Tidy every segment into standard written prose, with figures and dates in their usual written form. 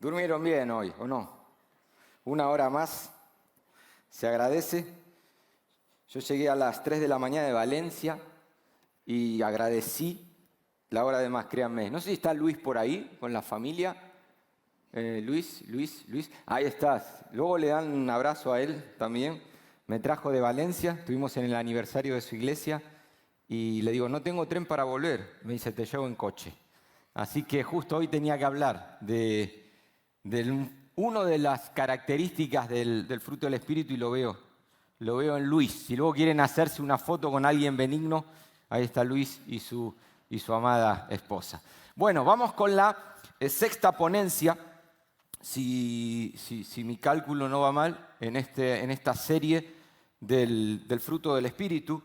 ¿Durmieron bien hoy o no? Una hora más, se agradece. Yo llegué a las 3 de la mañana de Valencia y agradecí la hora de más, créanme. No sé si está Luis por ahí, con la familia. Luis. Ahí estás. Luego le dan un abrazo a él también. Me trajo de Valencia, estuvimos en el aniversario de su iglesia y le digo, no tengo tren para volver. Me dice, te llevo en coche. Así que justo hoy tenía que hablar de una de las características del fruto del Espíritu y lo veo en Luis. Si luego quieren hacerse una foto con alguien benigno, ahí está Luis y su amada esposa. Bueno, vamos con la sexta ponencia, si mi cálculo no va mal, en esta serie del fruto del Espíritu.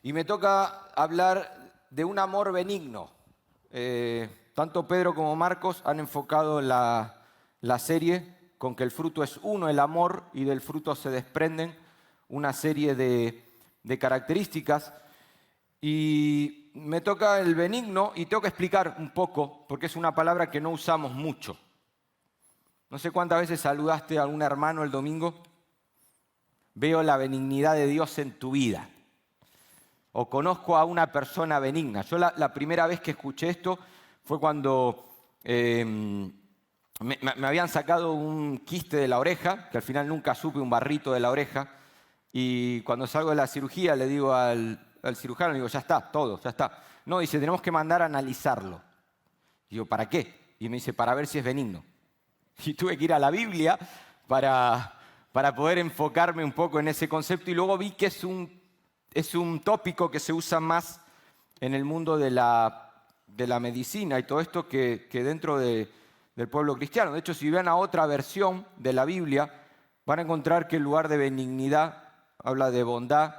Y me toca hablar de un amor benigno. Tanto Pedro como Marcos han enfocado la serie con que el fruto es uno, el amor, y del fruto se desprenden una serie de características. Y me toca el benigno y tengo que explicar un poco, porque es una palabra que no usamos mucho. No sé cuántas veces saludaste a algún hermano el domingo. Veo la benignidad de Dios en tu vida. O conozco a una persona benigna. Yo la primera vez que escuché esto fue cuando me habían sacado un quiste de la oreja, que al final nunca supe, un barrito de la oreja. Y cuando salgo de la cirugía le digo al cirujano, le digo, ya está, todo, ya está. No, dice, tenemos que mandar a analizarlo. Y digo, ¿para qué? Y me dice, para ver si es benigno. Y tuve que ir a la Biblia para poder enfocarme un poco en ese concepto. Y luego vi que es un tópico que se usa más en el mundo de la medicina y todo esto que dentro del pueblo cristiano. De hecho, si ven a otra versión de la Biblia, van a encontrar que en lugar de benignidad habla de bondad.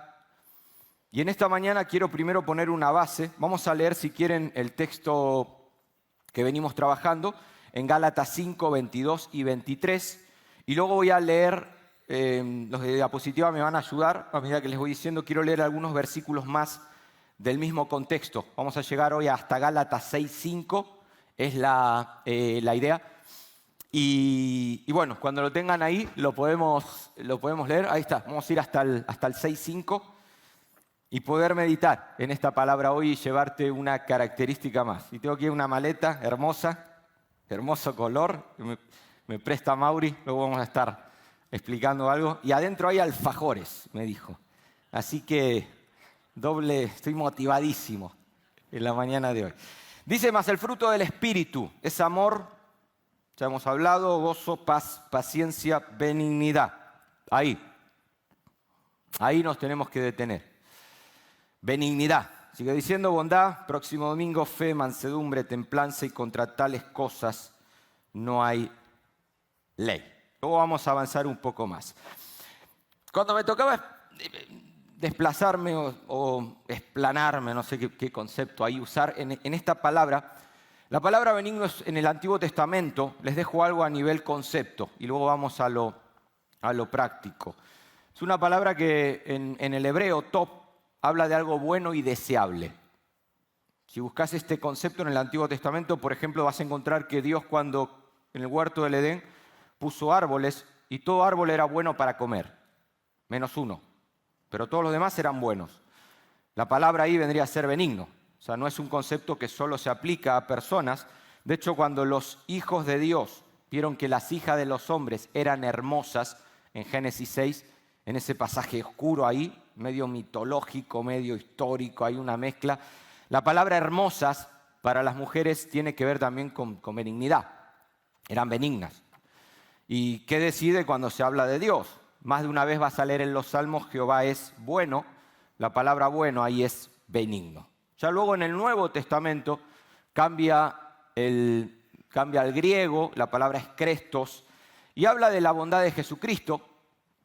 Y en esta mañana quiero primero poner una base. Vamos a leer, si quieren, el texto que venimos trabajando en Gálatas 5, 22 y 23. Y luego voy a leer, los de diapositiva me van a ayudar a medida que les voy diciendo. Quiero leer algunos versículos más del mismo contexto. Vamos a llegar hoy hasta Gálatas 6, 5, es la idea. Y bueno, cuando lo tengan ahí lo podemos leer. Ahí está, vamos a ir hasta el 6.5 y poder meditar en esta palabra hoy y llevarte una característica más. Y tengo aquí una maleta hermosa, hermoso color, me presta Mauri, luego vamos a estar explicando algo. Y adentro hay alfajores, me dijo. Así que estoy motivadísimo en la mañana de hoy. Dice, más el fruto del Espíritu es amor. Ya hemos hablado, gozo, paz, paciencia, benignidad. Ahí nos tenemos que detener. Benignidad. Sigue diciendo bondad, próximo domingo, fe, mansedumbre, templanza, y contra tales cosas no hay ley. Luego vamos a avanzar un poco más. Cuando me tocaba desplazarme o explanarme, no sé qué concepto ahí usar en esta palabra. La palabra benigno es en el Antiguo Testamento. Les dejo algo a nivel concepto y luego vamos a lo práctico. Es una palabra que en el hebreo, top, habla de algo bueno y deseable. Si buscas este concepto en el Antiguo Testamento, por ejemplo, vas a encontrar que Dios, cuando en el huerto del Edén puso árboles, y todo árbol era bueno para comer, menos uno, pero todos los demás eran buenos. La palabra ahí vendría a ser benigno. O sea, no es un concepto que solo se aplica a personas. De hecho, cuando los hijos de Dios vieron que las hijas de los hombres eran hermosas, en Génesis 6, en ese pasaje oscuro ahí, medio mitológico, medio histórico, hay una mezcla. La palabra hermosas para las mujeres tiene que ver también con benignidad. Eran benignas. ¿Y qué decide cuando se habla de Dios? Más de una vez vas a leer en los Salmos, Jehová es bueno. La palabra bueno ahí es benigno. Ya luego en el Nuevo Testamento cambia el griego, la palabra es Crestos, y habla de la bondad de Jesucristo.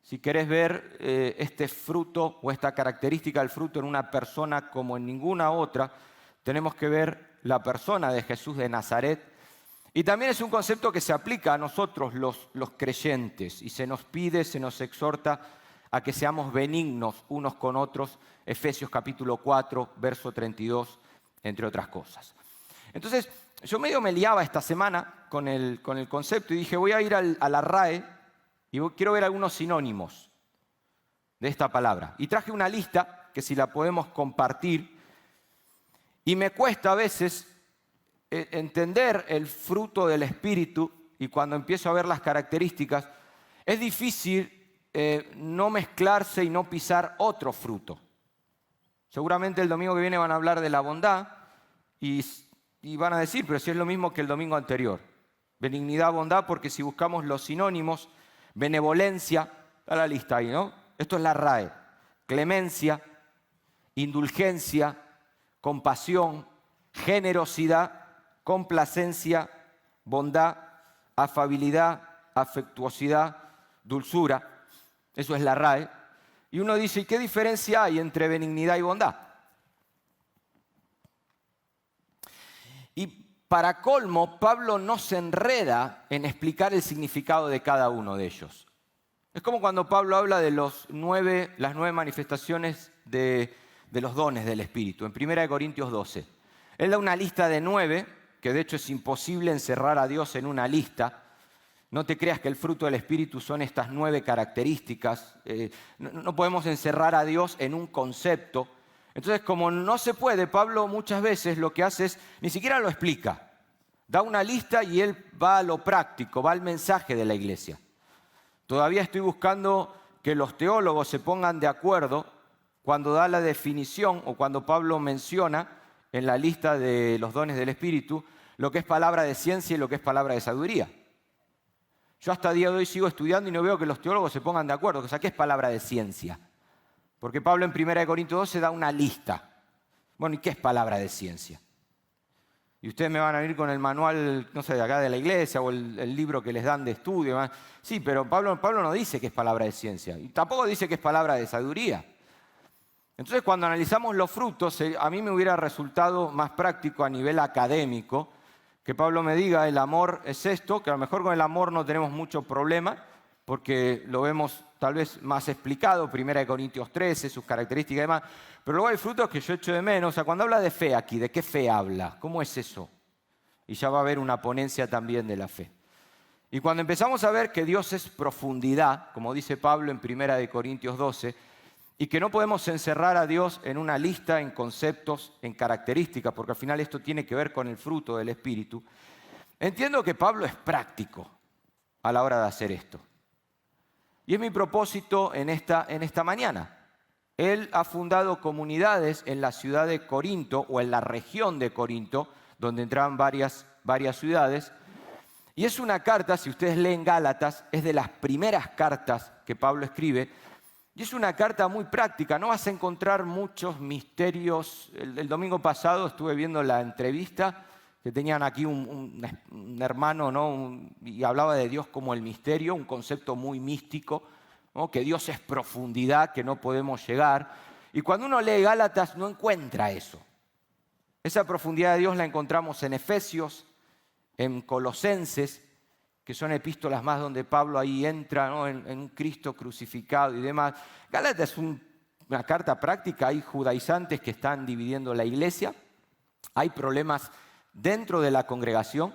Si querés ver este fruto o esta característica del fruto en una persona como en ninguna otra, tenemos que ver la persona de Jesús de Nazaret. Y también es un concepto que se aplica a nosotros los creyentes y se nos pide, se nos exhorta a que seamos benignos unos con otros. Efesios capítulo 4, verso 32, entre otras cosas. Entonces, yo medio me liaba esta semana con el concepto y dije, voy a ir a la RAE y quiero ver algunos sinónimos de esta palabra. Y traje una lista que si la podemos compartir. Y me cuesta a veces entender el fruto del Espíritu y cuando empiezo a ver las características, es difícil no mezclarse y no pisar otro fruto. Seguramente el domingo que viene van a hablar de la bondad y van a decir, pero si es lo mismo que el domingo anterior. Benignidad, bondad, porque si buscamos los sinónimos, benevolencia, está la lista ahí, ¿no? Esto es la RAE. Clemencia, indulgencia, compasión, generosidad, complacencia, bondad, afabilidad, afectuosidad, dulzura. Eso es la RAE. Y uno dice, ¿y qué diferencia hay entre benignidad y bondad? Y para colmo, Pablo no se enreda en explicar el significado de cada uno de ellos. Es como cuando Pablo habla de las 9 manifestaciones de los dones del Espíritu, en 1 Corintios 12. Él da una lista de 9, que de hecho es imposible encerrar a Dios en una lista. No te creas que el fruto del Espíritu son estas 9 características. No podemos encerrar a Dios en un concepto. Entonces, como no se puede, Pablo muchas veces lo que hace es, ni siquiera lo explica. Da una lista y él va a lo práctico, va al mensaje de la iglesia. Todavía estoy buscando que los teólogos se pongan de acuerdo cuando da la definición o cuando Pablo menciona en la lista de los dones del Espíritu lo que es palabra de ciencia y lo que es palabra de sabiduría. Yo hasta el día de hoy sigo estudiando y no veo que los teólogos se pongan de acuerdo. O sea, ¿qué es palabra de ciencia? Porque Pablo en 1 Corintios 12 da una lista. Bueno, ¿y qué es palabra de ciencia? Y ustedes me van a venir con el manual, no sé, de acá de la iglesia o el libro que les dan de estudio. Sí, pero Pablo no dice que es palabra de ciencia. Y tampoco dice que es palabra de sabiduría. Entonces, cuando analizamos los frutos, a mí me hubiera resultado más práctico a nivel académico que Pablo me diga, el amor es esto, que a lo mejor con el amor no tenemos mucho problema, porque lo vemos tal vez más explicado, 1 Corintios 13, sus características y demás, pero luego hay frutos que yo echo de menos. O sea, cuando habla de fe aquí, ¿de qué fe habla? ¿Cómo es eso? Y ya va a haber una ponencia también de la fe. Y cuando empezamos a ver que Dios es profundidad, como dice Pablo en 1 Corintios 12, y que no podemos encerrar a Dios en una lista, en conceptos, en características, porque al final esto tiene que ver con el fruto del Espíritu, entiendo que Pablo es práctico a la hora de hacer esto. Y es mi propósito en esta mañana. Él ha fundado comunidades en la ciudad de Corinto o en la región de Corinto, donde entraban varias ciudades. Y es una carta, si ustedes leen Gálatas, es de las primeras cartas que Pablo escribe. Y es una carta muy práctica, no vas a encontrar muchos misterios. El domingo pasado estuve viendo la entrevista que tenían aquí un hermano, ¿no? Y hablaba de Dios como el misterio, un concepto muy místico, ¿no? Que Dios es profundidad, que no podemos llegar. Y cuando uno lee Gálatas no encuentra eso. Esa profundidad de Dios la encontramos en Efesios, en Colosenses, que son epístolas más donde Pablo ahí entra, ¿no? en un Cristo crucificado y demás. Gálatas es una carta práctica, hay judaizantes que están dividiendo la iglesia, hay problemas dentro de la congregación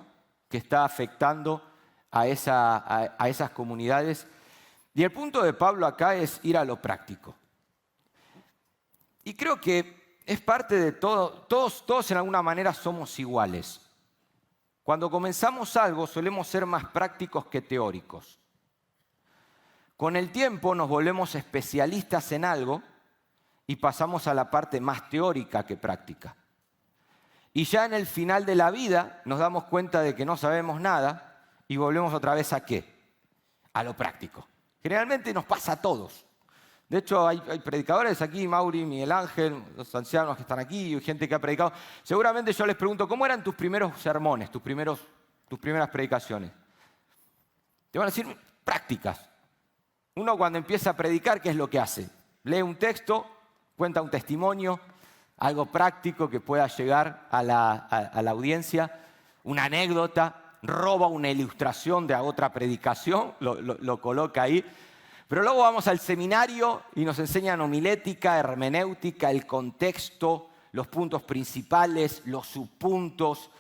que está afectando a esas comunidades. Y el punto de Pablo acá es ir a lo práctico. Y creo que es parte de todo, todos en alguna manera somos iguales. Cuando comenzamos algo solemos ser más prácticos que teóricos. Con el tiempo nos volvemos especialistas en algo y pasamos a la parte más teórica que práctica. Y ya en el final de la vida nos damos cuenta de que no sabemos nada y volvemos otra vez ¿a qué? A lo práctico. Generalmente nos pasa a todos. De hecho, hay predicadores aquí, Mauri, Miguel Ángel, los ancianos que están aquí, y gente que ha predicado. Seguramente yo les pregunto, ¿cómo eran tus primeros sermones, tus primeras predicaciones? Te van a decir, prácticas. Uno cuando empieza a predicar, ¿qué es lo que hace? Lee un texto, cuenta un testimonio, algo práctico que pueda llegar a la audiencia, una anécdota, roba una ilustración de otra predicación, lo coloca ahí. Pero luego vamos al seminario y nos enseñan homilética, hermenéutica, el contexto, los puntos principales, los subpuntos.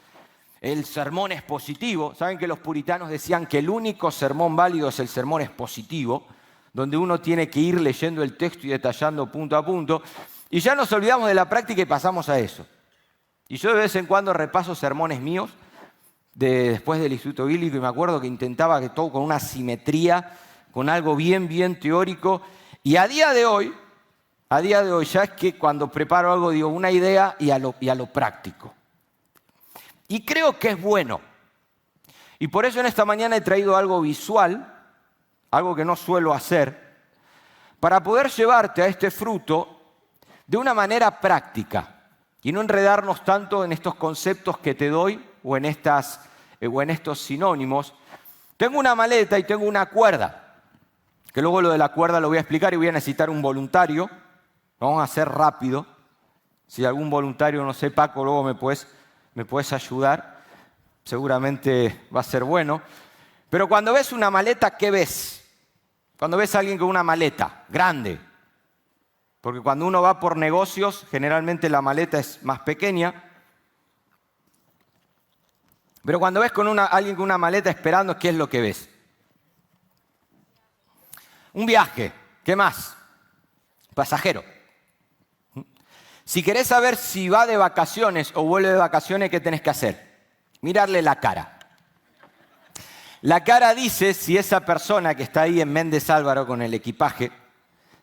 el sermón expositivo. Saben que los puritanos decían que el único sermón válido es el sermón expositivo, donde uno tiene que ir leyendo el texto y detallando punto a punto. Y ya nos olvidamos de la práctica y pasamos a eso. Y yo de vez en cuando repaso sermones míos después del Instituto Bíblico y me acuerdo que intentaba que todo con una simetría, con algo bien teórico. Y a día de hoy ya es que cuando preparo algo digo una idea y a lo práctico. Y creo que es bueno. Y por eso en esta mañana he traído algo visual, algo que no suelo hacer, para poder llevarte a este fruto de una manera práctica y no enredarnos tanto en estos conceptos que te doy o en estos sinónimos. Tengo una maleta y tengo una cuerda, que luego lo de la cuerda lo voy a explicar y voy a necesitar un voluntario. Lo vamos a hacer rápido. Si algún voluntario, no sé, Paco, luego me puedes ayudar. Seguramente va a ser bueno. Pero cuando ves una maleta, ¿qué ves? Cuando ves a alguien con una maleta grande. Porque cuando uno va por negocios, generalmente la maleta es más pequeña. Pero cuando ves con alguien con una maleta esperando, ¿qué es lo que ves? Un viaje. ¿Qué más? Pasajero. Si querés saber si va de vacaciones o vuelve de vacaciones, ¿qué tenés que hacer? Mirarle la cara. La cara dice si esa persona que está ahí en Méndez Álvaro con el equipaje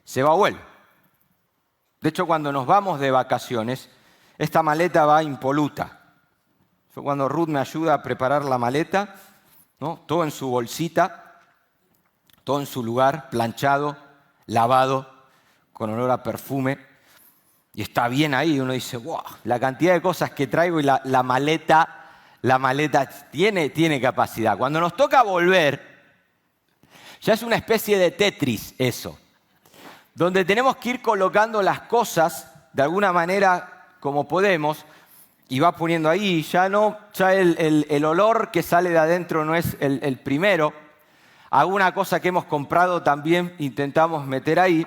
se va o vuelve. De hecho, cuando nos vamos de vacaciones, esta maleta va impoluta. Yo cuando Ruth me ayuda a preparar la maleta, ¿no? Todo en su bolsita, todo en su lugar, planchado, lavado, con olor a perfume. Y está bien ahí, uno dice, wow, la cantidad de cosas que traigo y la maleta tiene capacidad. Cuando nos toca volver, ya es una especie de Tetris eso, donde tenemos que ir colocando las cosas de alguna manera como podemos y va poniendo ahí, ya el olor que sale de adentro no es el primero. Alguna cosa que hemos comprado también intentamos meter ahí,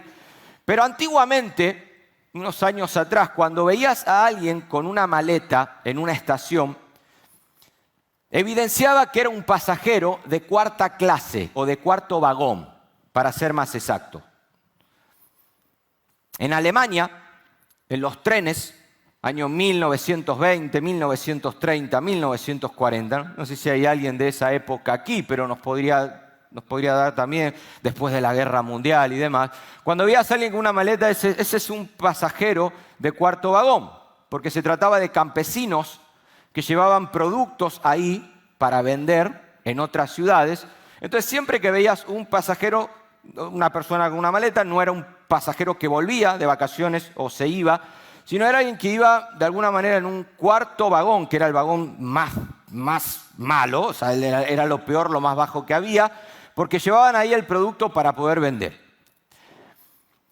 pero antiguamente, unos años atrás, cuando veías a alguien con una maleta en una estación, evidenciaba que era un pasajero de cuarta clase o de cuarto vagón, para ser más exacto. En Alemania, en los trenes, años 1920, 1930, 1940, no sé si hay alguien de esa época aquí, pero nos podría dar también después de la Guerra Mundial y demás. Cuando veías a alguien con una maleta, ese es un pasajero de cuarto vagón, porque se trataba de campesinos que llevaban productos ahí para vender en otras ciudades. Entonces, siempre que veías un pasajero, una persona con una maleta, no era un pasajero que volvía de vacaciones o se iba, sino era alguien que iba de alguna manera en un cuarto vagón, que era el vagón más malo, o sea, era lo peor, lo más bajo que había, porque llevaban ahí el producto para poder vender.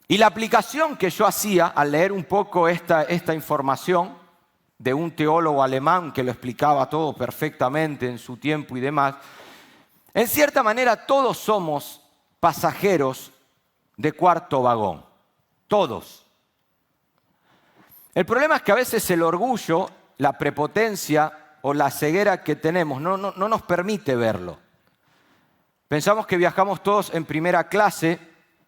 Y la aplicación que yo hacía al leer un poco esta información de un teólogo alemán que lo explicaba todo perfectamente en su tiempo y demás, en cierta manera todos somos pasajeros de cuarto vagón. Todos. El problema es que a veces el orgullo, la prepotencia o la ceguera que tenemos no nos permite verlo. Pensamos que viajamos todos en primera clase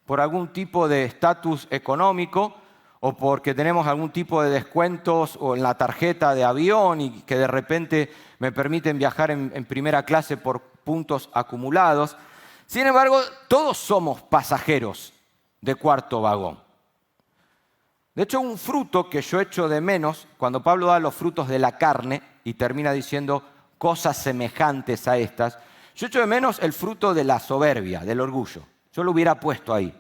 por algún tipo de estatus económico o porque tenemos algún tipo de descuentos o en la tarjeta de avión y que de repente me permiten viajar en primera clase por puntos acumulados. Sin embargo, todos somos pasajeros de cuarto vagón. De hecho, un fruto que yo echo de menos, cuando Pablo da los frutos de la carne y termina diciendo cosas semejantes a estas, yo echo de menos el fruto de la soberbia, del orgullo. Yo lo hubiera puesto ahí.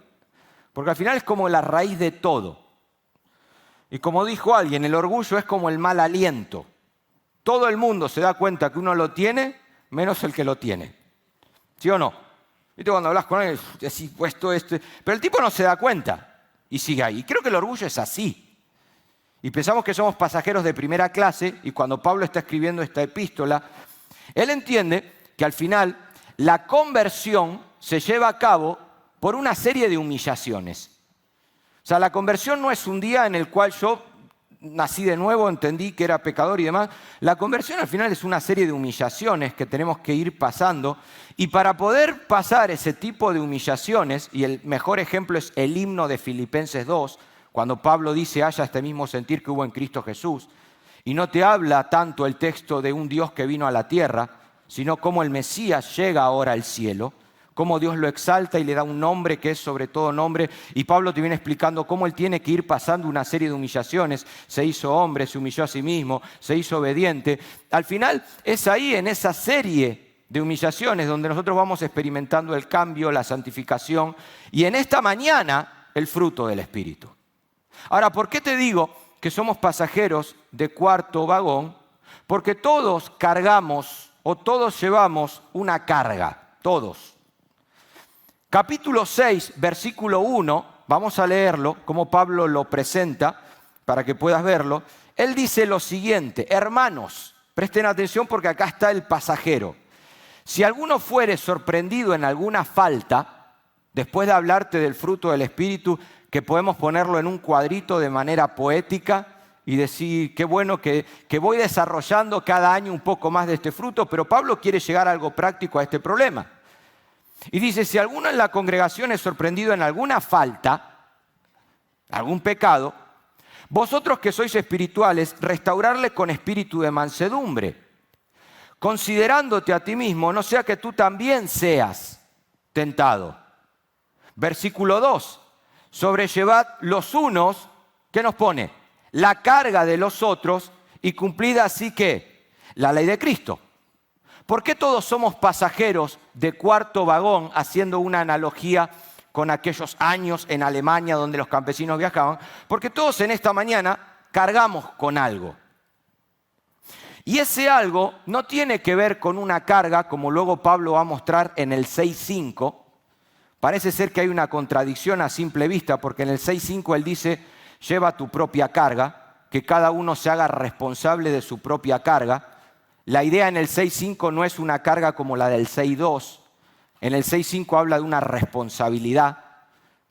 Porque al final es como la raíz de todo. Y como dijo alguien, el orgullo es como el mal aliento. Todo el mundo se da cuenta que uno lo tiene, menos el que lo tiene. ¿Sí o no? ¿Viste cuando hablas con alguien? Decís, puesto esto. Pero el tipo no se da cuenta y sigue ahí. Y creo que el orgullo es así. Y pensamos que somos pasajeros de primera clase y cuando Pablo está escribiendo esta epístola, él entiende que al final la conversión se lleva a cabo por una serie de humillaciones. O sea, la conversión no es un día en el cual yo nací de nuevo, entendí que era pecador y demás. La conversión al final es una serie de humillaciones que tenemos que ir pasando. Y para poder pasar ese tipo de humillaciones, y el mejor ejemplo es el himno de Filipenses 2, cuando Pablo dice, haya este mismo sentir que hubo en Cristo Jesús. Y no te habla tanto el texto de un Dios que vino a la tierra, sino cómo el Mesías llega ahora al cielo, cómo Dios lo exalta y le da un nombre que es sobre todo nombre. Y Pablo te viene explicando cómo él tiene que ir pasando una serie de humillaciones. Se hizo hombre, se humilló a sí mismo, se hizo obediente. Al final es ahí, en esa serie de humillaciones, donde nosotros vamos experimentando el cambio, la santificación y en esta mañana el fruto del Espíritu. Ahora, ¿por qué te digo que somos pasajeros de cuarto vagón? Porque todos cargamos o todos llevamos una carga, todos. Capítulo 6, versículo 1, vamos a leerlo, como Pablo lo presenta, para que puedas verlo. Él dice lo siguiente: hermanos, presten atención porque acá está el pasajero. Si alguno fuere sorprendido en alguna falta, después de hablarte del fruto del Espíritu, que podemos ponerlo en un cuadrito de manera poética y decir, qué bueno que voy desarrollando cada año un poco más de este fruto, pero Pablo quiere llegar a algo práctico a este problema. Y dice, si alguno en la congregación es sorprendido en alguna falta, algún pecado, vosotros que sois espirituales, restaurarle con espíritu de mansedumbre, considerándote a ti mismo, no sea que tú también seas tentado. Versículo 2, sobrellevad los unos, ¿qué nos pone? La carga de los otros y cumplid así que la ley de Cristo. ¿Por qué todos somos pasajeros de cuarto vagón, haciendo una analogía con aquellos años en Alemania donde los campesinos viajaban? Porque todos en esta mañana cargamos con algo. Y ese algo no tiene que ver con una carga, como luego Pablo va a mostrar en el 6.5. Parece ser que hay una contradicción a simple vista, porque en el 6.5 él dice, lleva tu propia carga, que cada uno se haga responsable de su propia carga. La idea en el 6.5 no es una carga como la del 6.2. En el 6.5 habla de una responsabilidad,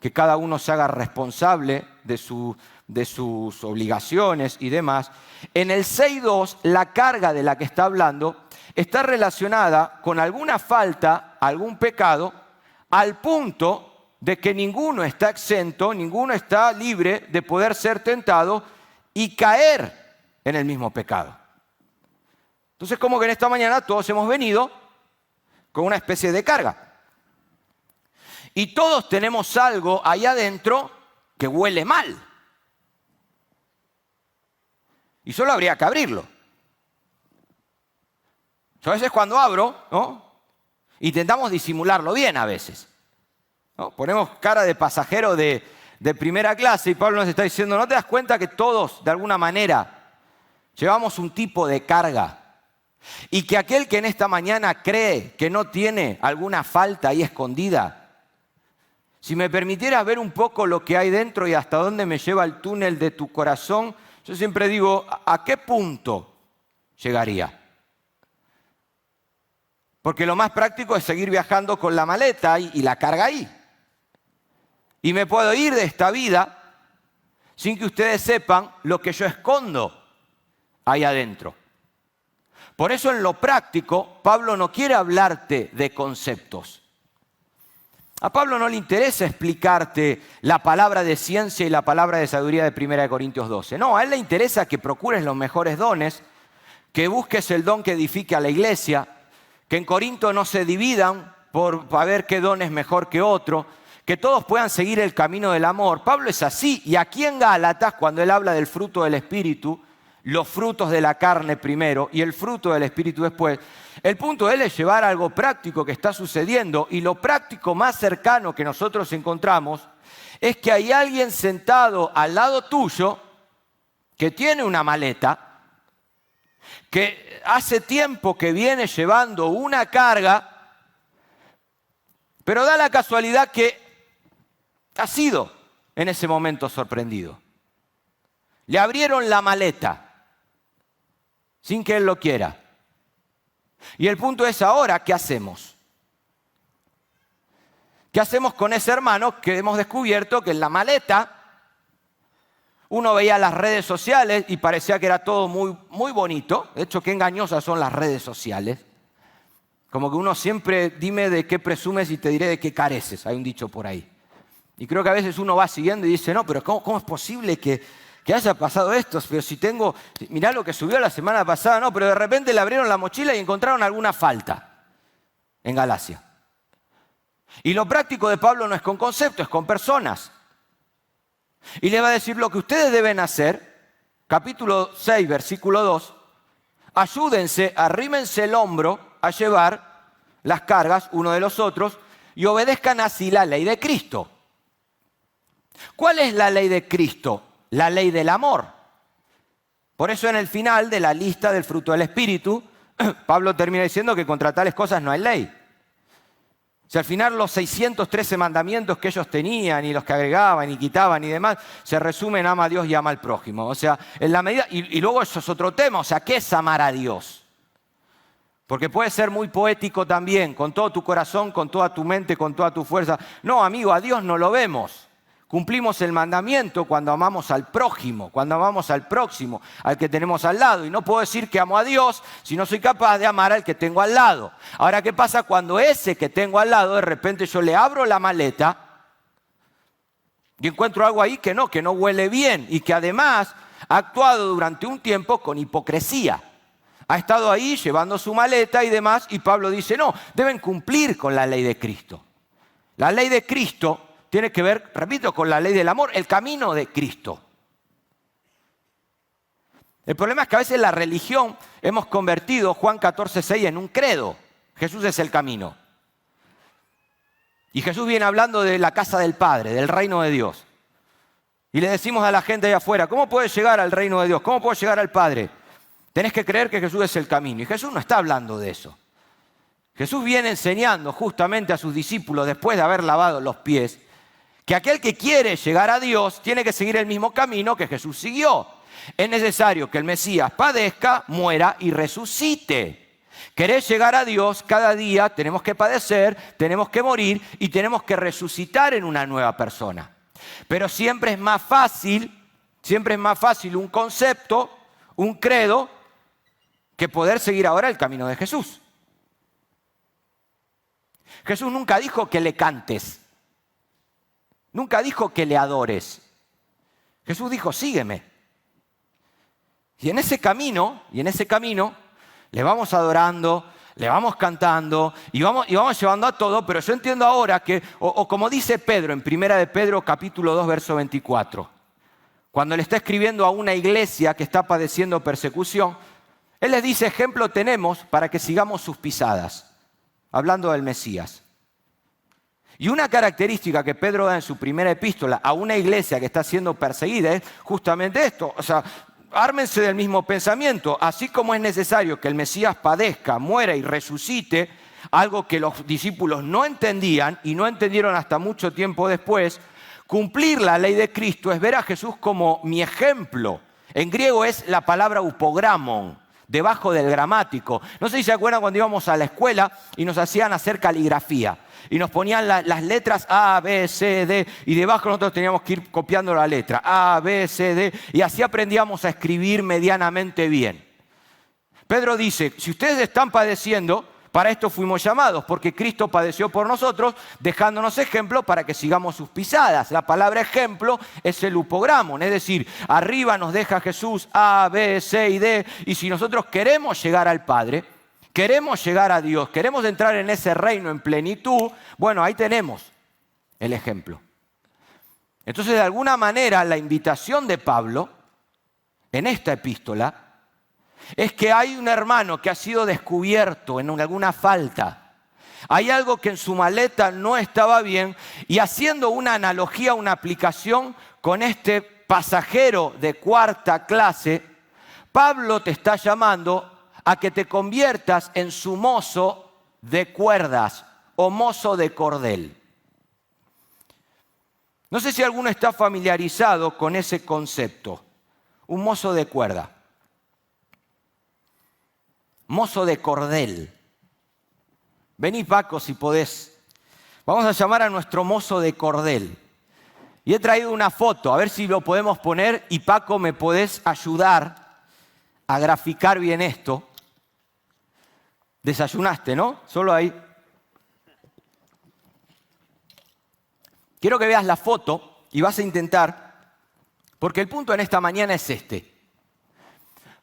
que cada uno se haga responsable de sus obligaciones y demás. En el 6.2, la carga de la que está hablando está relacionada con alguna falta, algún pecado, al punto de que ninguno está exento, ninguno está libre de poder ser tentado y caer en el mismo pecado. Entonces, como que en esta mañana todos hemos venido con una especie de carga. Y todos tenemos algo ahí adentro que huele mal. Y solo habría que abrirlo. Yo a veces cuando abro, ¿no?, intentamos disimularlo bien a veces, ¿no? Ponemos cara de pasajero de primera clase y Pablo nos está diciendo, ¿no te das cuenta que todos de alguna manera llevamos un tipo de carga? Y que aquel que en esta mañana cree que no tiene alguna falta ahí escondida, si me permitieras ver un poco lo que hay dentro y hasta dónde me lleva el túnel de tu corazón, yo siempre digo, ¿a qué punto llegaría? Porque lo más práctico es seguir viajando con la maleta y la carga ahí. Y me puedo ir de esta vida sin que ustedes sepan lo que yo escondo ahí adentro. Por eso en lo práctico, Pablo no quiere hablarte de conceptos. A Pablo no le interesa explicarte la palabra de ciencia y la palabra de sabiduría de 1 Corintios 12. No, a él le interesa que procures los mejores dones, que busques el don que edifique a la iglesia, que en Corinto no se dividan para ver qué don es mejor que otro, que todos puedan seguir el camino del amor. Pablo es así, y aquí en Gálatas, cuando él habla del fruto del Espíritu, los frutos de la carne primero y el fruto del Espíritu después, el punto de él es llevar algo práctico que está sucediendo, y lo práctico más cercano que nosotros encontramos es que hay alguien sentado al lado tuyo que tiene una maleta, que hace tiempo que viene llevando una carga, pero da la casualidad que ha sido en ese momento sorprendido. Le abrieron la maleta sin que él lo quiera. Y el punto es ahora, ¿qué hacemos? ¿Qué hacemos con ese hermano que hemos descubierto que en la maleta Uno veía las redes sociales y parecía que era todo muy, muy bonito. De hecho, qué engañosas son las redes sociales. Como que uno siempre, dime de qué presumes y te diré de qué careces. Hay un dicho por ahí. Y creo que a veces uno va siguiendo y dice, no, pero ¿cómo es posible que haya pasado esto? Pero si tengo, mirá lo que subió la semana pasada, no, pero de repente le abrieron la mochila y encontraron alguna falta en Galacia. Y lo práctico de Pablo no es con conceptos, es con personas. Y le va a decir lo que ustedes deben hacer, capítulo 6, versículo 2, ayúdense, arrímense el hombro a llevar las cargas uno de los otros y obedezcan así la ley de Cristo. ¿Cuál es la ley de Cristo? La ley del amor. Por eso en el final de la lista del fruto del Espíritu, Pablo termina diciendo que contra tales cosas no hay ley. Si al final los 613 mandamientos que ellos tenían y los que agregaban y quitaban y demás, se resumen ama a Dios y ama al prójimo. O sea, en la medida, y luego eso es otro tema, o sea, ¿qué es amar a Dios? Porque puede ser muy poético también, con todo tu corazón, con toda tu mente, con toda tu fuerza. No, amigo, a Dios no lo vemos. Cumplimos el mandamiento cuando amamos al prójimo, cuando amamos al próximo, al que tenemos al lado. Y no puedo decir que amo a Dios si no soy capaz de amar al que tengo al lado. Ahora, ¿qué pasa cuando ese que tengo al lado, de repente yo le abro la maleta y encuentro algo ahí que no huele bien y que además ha actuado durante un tiempo con hipocresía? Ha estado ahí llevando su maleta y demás, y Pablo dice, no, deben cumplir con la ley de Cristo. La ley de Cristo tiene que ver, repito, con la ley del amor, el camino de Cristo. El problema es que a veces la religión hemos convertido Juan 14:6 en un credo. Jesús es el camino. Y Jesús viene hablando de la casa del Padre, del reino de Dios. Y le decimos a la gente allá afuera, ¿cómo puedes llegar al reino de Dios? ¿Cómo puedes llegar al Padre? Tenés que creer que Jesús es el camino. Y Jesús no está hablando de eso. Jesús viene enseñando justamente a sus discípulos, después de haber lavado los pies, que aquel que quiere llegar a Dios tiene que seguir el mismo camino que Jesús siguió. Es necesario que el Mesías padezca, muera y resucite. ¿Querés llegar a Dios? Cada día tenemos que padecer, tenemos que morir y tenemos que resucitar en una nueva persona. Pero siempre es más fácil un concepto, un credo, que poder seguir ahora el camino de Jesús. Jesús nunca dijo que le cantes. Nunca dijo que le adores. Jesús dijo, sígueme. Y en ese camino, le vamos adorando, le vamos cantando y vamos llevando a todo, pero yo entiendo ahora que, o como dice Pedro en 1 de Pedro capítulo 2, verso 24, cuando le está escribiendo a una iglesia que está padeciendo persecución, él les dice, ejemplo tenemos para que sigamos sus pisadas, hablando del Mesías. Y una característica que Pedro da en su primera epístola a una iglesia que está siendo perseguida es justamente esto. O sea, ármense del mismo pensamiento. Así como es necesario que el Mesías padezca, muera y resucite, algo que los discípulos no entendían y no entendieron hasta mucho tiempo después, cumplir la ley de Cristo es ver a Jesús como mi ejemplo. En griego es la palabra upogramon, debajo del gramático. No sé si se acuerdan cuando íbamos a la escuela y nos hacían hacer caligrafía. Y nos ponían las letras A, B, C, D, y debajo nosotros teníamos que ir copiando la letra A, B, C, D, y así aprendíamos a escribir medianamente bien. Pedro dice, si ustedes están padeciendo, para esto fuimos llamados, porque Cristo padeció por nosotros, dejándonos ejemplo para que sigamos sus pisadas. La palabra ejemplo es el upogramon, es decir, arriba nos deja Jesús A, B, C y D, y si nosotros queremos llegar al Padre, queremos llegar a Dios, queremos entrar en ese reino en plenitud, bueno, ahí tenemos el ejemplo. Entonces, de alguna manera, la invitación de Pablo en esta epístola es que hay un hermano que ha sido descubierto en alguna falta. Hay algo que en su maleta no estaba bien y haciendo una analogía, una aplicación con este pasajero de cuarta clase, Pablo te está llamando a que te conviertas en su mozo de cuerdas o mozo de cordel. No sé si alguno está familiarizado con ese concepto. Un mozo de cuerda. Mozo de cordel. Vení, Paco, si podés. Vamos a llamar a nuestro mozo de cordel. Y he traído una foto, a ver si lo podemos poner y Paco, ¿me podés ayudar a graficar bien esto? Desayunaste, ¿no? Solo ahí. Quiero que veas la foto y vas a intentar, porque el punto en esta mañana es este.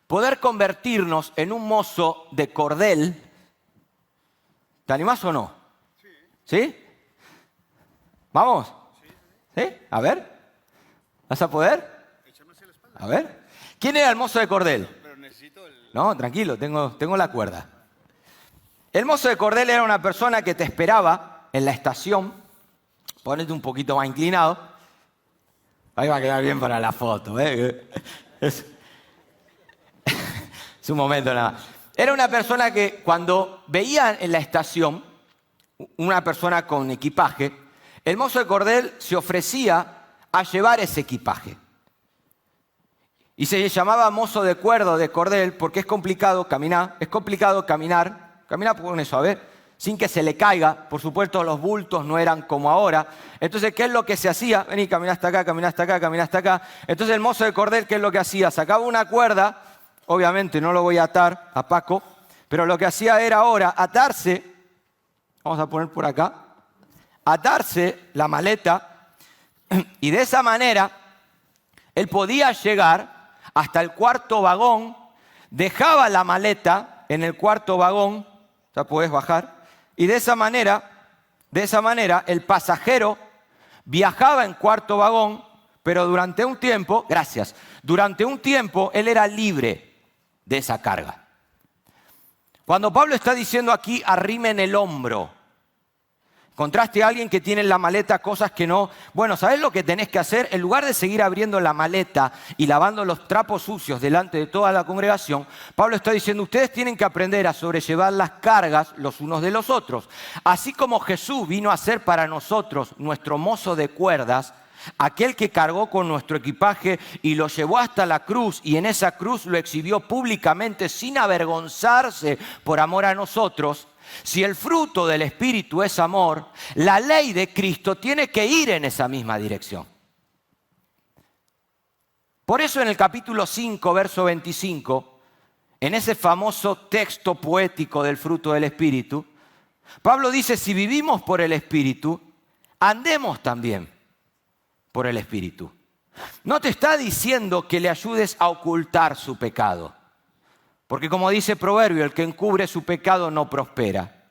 Poder convertirnos en un mozo de cordel. ¿Te animás o no? Sí. ¿Sí? ¿Vamos? ¿Sí? A ver. ¿Vas a poder? A ver. ¿Quién era el mozo de cordel? No, tranquilo, tengo la cuerda. El mozo de cordel era una persona que te esperaba en la estación. Ponete un poquito más inclinado. Ahí va a quedar bien para la foto. Es un momento nada más. Era una persona que cuando veía en la estación una persona con equipaje, el mozo de cordel se ofrecía a llevar ese equipaje. Y se llamaba mozo de cuerdo de cordel porque es complicado caminar. Caminar con eso, a ver, sin que se le caiga. Por supuesto, los bultos no eran como ahora. Entonces, ¿qué es lo que se hacía? Vení, caminá hasta acá, caminá hasta acá, caminá hasta acá. Entonces, el mozo de cordel, ¿qué es lo que hacía? Sacaba una cuerda, obviamente no lo voy a atar a Paco, pero lo que hacía era ahora atarse, vamos a poner por acá, atarse la maleta y de esa manera él podía llegar hasta el cuarto vagón, dejaba la maleta en el cuarto vagón, ya podés bajar, y de esa manera el pasajero viajaba en cuarto vagón, pero durante un tiempo él era libre de esa carga. Cuando Pablo está diciendo aquí, arrimen el hombro, encontraste a alguien que tiene en la maleta cosas que no... Bueno, ¿sabés lo que tenés que hacer? En lugar de seguir abriendo la maleta y lavando los trapos sucios delante de toda la congregación, Pablo está diciendo, ustedes tienen que aprender a sobrellevar las cargas los unos de los otros. Así como Jesús vino a ser para nosotros nuestro mozo de cuerdas, aquel que cargó con nuestro equipaje y lo llevó hasta la cruz y en esa cruz lo exhibió públicamente sin avergonzarse por amor a nosotros. Si el fruto del Espíritu es amor, la ley de Cristo tiene que ir en esa misma dirección. Por eso en el capítulo 5, verso 25, en ese famoso texto poético del fruto del Espíritu, Pablo dice, si vivimos por el Espíritu, andemos también por el Espíritu. No te está diciendo que le ayudes a ocultar su pecado. Porque como dice Proverbio, el que encubre su pecado no prospera.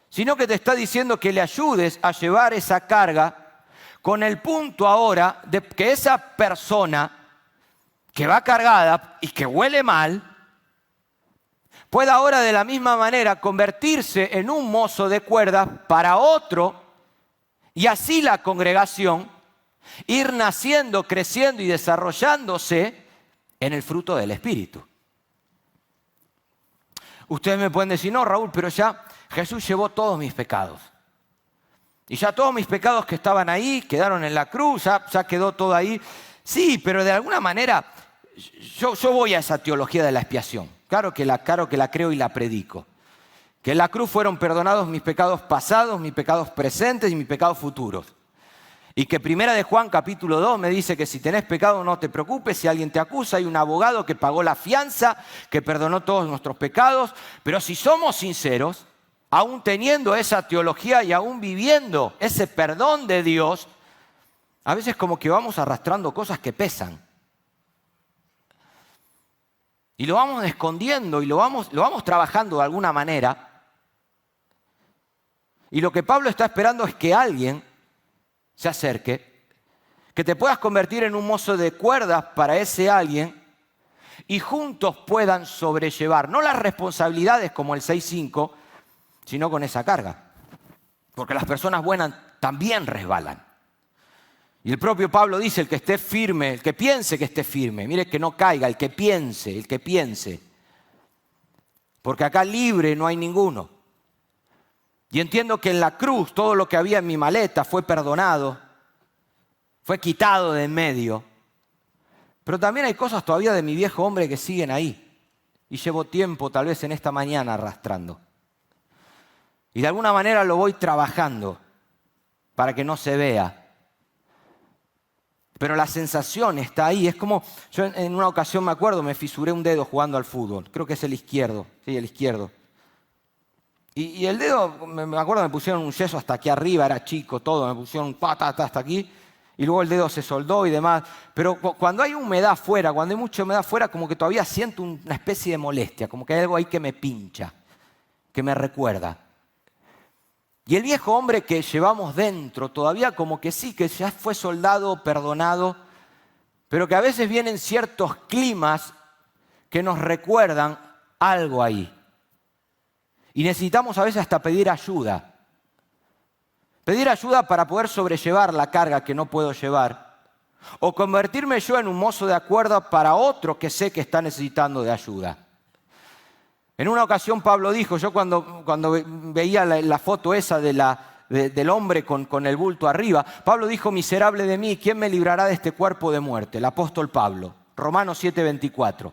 Sino que te está diciendo que le ayudes a llevar esa carga con el punto ahora de que esa persona que va cargada y que huele mal, pueda ahora de la misma manera convertirse en un mozo de cuerdas para otro y así la congregación ir naciendo, creciendo y desarrollándose en el fruto del Espíritu. Ustedes me pueden decir, no, Raúl, pero ya Jesús llevó todos mis pecados. Y ya todos mis pecados que estaban ahí quedaron en la cruz, ya quedó todo ahí. Sí, pero de alguna manera yo voy a esa teología de la expiación. Claro que la creo y la predico. Que en la cruz fueron perdonados mis pecados pasados, mis pecados presentes y mis pecados futuros. Y que Primera de Juan capítulo 2 me dice que si tenés pecado no te preocupes, si alguien te acusa hay un abogado que pagó la fianza, que perdonó todos nuestros pecados. Pero si somos sinceros, aún teniendo esa teología y aún viviendo ese perdón de Dios, a veces como que vamos arrastrando cosas que pesan. Y lo vamos escondiendo y lo vamos trabajando de alguna manera. Y lo que Pablo está esperando es que alguien se acerque, que te puedas convertir en un mozo de cuerdas para ese alguien y juntos puedan sobrellevar, no las responsabilidades como el 6.5, sino con esa carga. Porque las personas buenas también resbalan. Y el propio Pablo dice, el que esté firme, el que piense que esté firme, mire que no caiga, el que piense. Porque acá libre no hay ninguno. Y entiendo que en la cruz todo lo que había en mi maleta fue perdonado, fue quitado de en medio. Pero también hay cosas todavía de mi viejo hombre que siguen ahí. Y llevo tiempo tal vez en esta mañana arrastrando. Y de alguna manera lo voy trabajando para que no se vea. pero la sensación está ahí. Es como, yo en una ocasión me acuerdo, me fisuré un dedo jugando al fútbol. Creo que es el izquierdo, sí, el izquierdo. Y el dedo, me acuerdo, me pusieron un yeso hasta aquí arriba, era chico, todo, me pusieron hasta aquí. Y luego el dedo se soldó y demás. Pero cuando hay humedad afuera, cuando hay mucha humedad afuera, como que todavía siento una especie de molestia, como que hay algo ahí que me pincha, que me recuerda. Y el viejo hombre que llevamos dentro, todavía como que sí, que ya fue soldado, perdonado, pero que a veces vienen ciertos climas que nos recuerdan algo ahí. Y necesitamos a veces hasta pedir ayuda. Pedir ayuda para poder sobrellevar la carga que no puedo llevar. O convertirme yo en un mozo de acuerdo para otro que sé que está necesitando de ayuda. En una ocasión Pablo dijo, yo cuando veía la foto esa del hombre con el bulto arriba, Pablo dijo, miserable de mí, ¿quién me librará de este cuerpo de muerte? El apóstol Pablo, Romanos 7:24.